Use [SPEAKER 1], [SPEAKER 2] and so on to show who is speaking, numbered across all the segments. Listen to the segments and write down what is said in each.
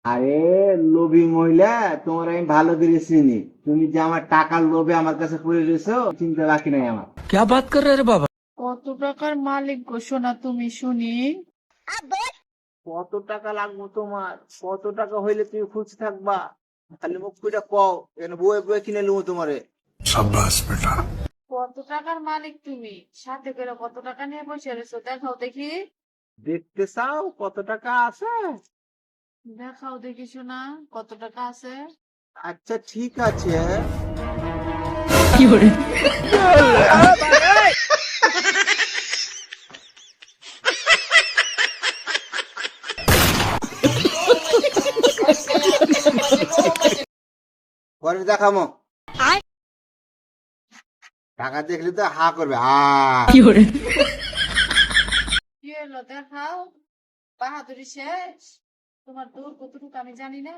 [SPEAKER 1] আরে লোভী মহিলা, তোমার আমি ভালো করে চিনি। তুমি যে আমার টাকার লোভে আমার কাছে পড়ে রয়েছো, চিন্তা বাকি নাই আমার।
[SPEAKER 2] क्या बात कर रहे रे बाबा।
[SPEAKER 3] কত টাকার মালিক গো সোনা তুমি শুনি?
[SPEAKER 1] কত টাকা লাগবো তোমার? কত টাকা হইলে তুমি খুশি থাকবা? খালি মুখ পুরা কও, এখানে বয়ে বয়ে কিনে নেবো তোমারে।
[SPEAKER 3] কত টাকার মালিক তুমি? সাথে করে কত টাকা নিয়ে বসে রয়েছো? দেখাও দেখি।
[SPEAKER 1] দেখতে চাও কত টাকা আছে?
[SPEAKER 3] দেখাও দেখি সোনা, কত টাকা আছে?
[SPEAKER 1] আচ্ছা ঠিক আছে। পরে দেখামো। টাকা দেখলে তো হা করবে, হা।
[SPEAKER 3] কি হলো দেখাও। বাহাদুরি শেষ? তোমার দূর কতটুকু আমি জানি না।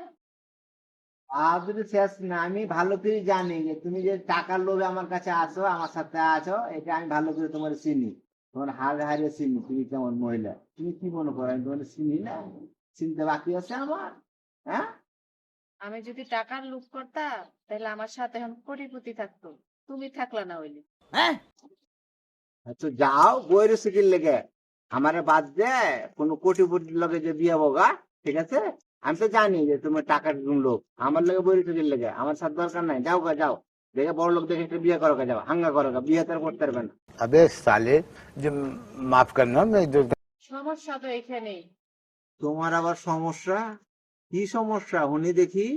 [SPEAKER 1] আদরে শেষ না, আমি ভালো করে জানি যে তুমি যে টাকার লোভে আমার কাছে আছো, আমার সাথে আছো, এটা আমি ভালো করে তোমার চিনি। তোমার হাড়ে হাড়ে চিনি তুমি কেমন মহিলা। তুমি কি মনে করো আমি তোমার চিনি না? চিনতে বাকি আছে আমার? হ্যাঁ,
[SPEAKER 3] আমি যদি টাকার লোভ করতাম তাহলে আমার সাথে এখন কোটিপতি থাকতো, তুমি থাকলা না হইলে।
[SPEAKER 1] আচ্ছা যাও বইয়ের সিকির লেগে আমার বাদ দে। কোনো কোটিপতির লগে যে বিয়ে বগা, ঠিক আছে? আমি তো জানি যে তোমার টাকার লোক। আমার লগে বইয়ের সিকির লেগে আমার সাথে দরকার নাই। যাও গা, যাও। দেখে বড় লোক দেখে একটা বিয়ে করো গা, যাও হাঙ্গা করো গা, বিয়ে তো আর করতে পারবে না।
[SPEAKER 4] अबे साले जो माफ करना मैं जो
[SPEAKER 3] সমস্যা তো এখানেই।
[SPEAKER 1] তোমার আবার সমস্যা? কি সমস্যা উনি দেখি?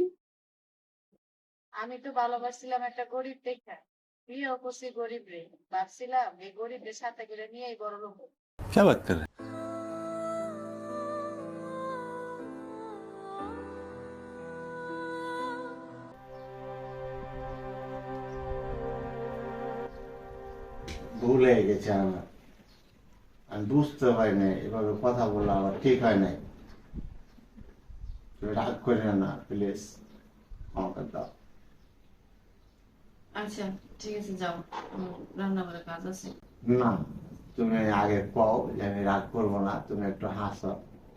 [SPEAKER 3] আমি তো ভালোবাসছিলাম একটা গরিব দেখা, বিয়েও করছি গরিব রে। ভাবছিলাম এই গরিবদের সাথে করে নিয়েই বড় লোক হবো।
[SPEAKER 2] क्या बात कर रहे
[SPEAKER 1] ভুল হয়ে গেছে আমার। আমি বুঝতে পারি নাই এভাবে কথা বললে আমার ঠিক হয় নাই। তুমি রাগ করে না প্লিজ, আমাকে দাও।
[SPEAKER 3] আচ্ছা ঠিক আছে, যাও, রান্না করে কাজ আছে।
[SPEAKER 1] না, তুমি আগে কও যে আমি রাগ করবো না, তুমি একটু হাসো।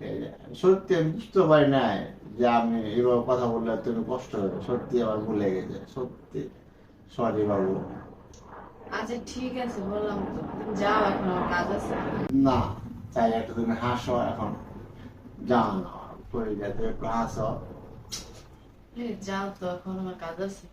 [SPEAKER 1] এই যে, সত্যি আমি বুঝতে পারি নাই যে আমি এভাবে কথা বললে তুমি কষ্ট হবে। সত্যি আমার ভুলে গেছে, সত্যি। সরি বাবু।
[SPEAKER 3] আচ্ছা ঠিক আছে, বললাম তো, তুমি যাও, এখন আমার কাজ আছে।
[SPEAKER 1] না, চাই একটু তুমি হাসো এখন। যাও না, পড়ে যায়, তুমি একটু হাসো।
[SPEAKER 3] প্লিজ যাও তো, এখন আমার কাজ আছে।